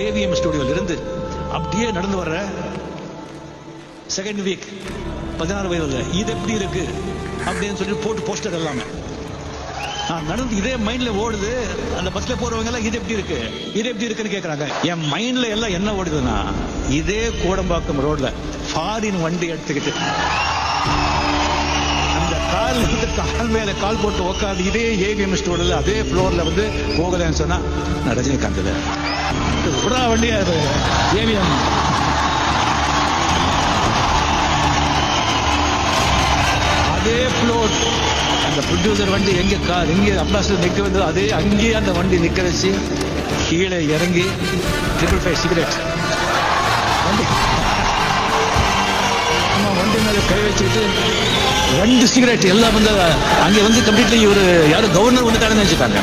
AVM ஸ்டுடியோல இருந்து அப்படியே நடந்து வர்ற செகண்ட் வீக் 16 வயதுல இது எப்படி இருக்கு அப்படின்னு சொல்லி போட்டு போஸ்டர் எல்லாமே நான் நடந்து இதே மைண்ட்ல ஓடுது. அந்த பஸ்ல போறவங்க எல்லாம் இது எப்படி இருக்கு இது எப்படி இருக்குன்னு கேக்குறாங்க. என் மைண்ட்ல எல்லாம் என்ன ஓடுதுன்னா இதே கோடம்பாக்கம் ரோட்ல ஃபாரின் வண்டி எடுத்துக்கிட்டு அந்த கால் மேல கால் போட்டு உட்காந்து இதே ஏவிஎம் ஸ்டோர்ல அதே ஃப்ளோர்ல வந்து போகலன்னு சொன்னா நான் ரஜினிகாந்த் புறா வண்டியா ஏவிஎம் அதே ஃப்ளோர் அந்த ப்ரொடியூசர் வண்டி எங்க அம்பாசிடர் நிக்க வந்தது அதே அங்கேயே அந்த வண்டி நிக்க வச்சு கீழே இறங்கி 555 சிகரெட் வண்டி மேல கை வச்சுட்டு 2 சிகரெட் எல்லாம் வந்து அங்கே வந்து கம்ப்ளீட்லி இவரு யாரும் கவர்னர் வந்துட்டாருன்னு நினைச்சுட்டாங்க.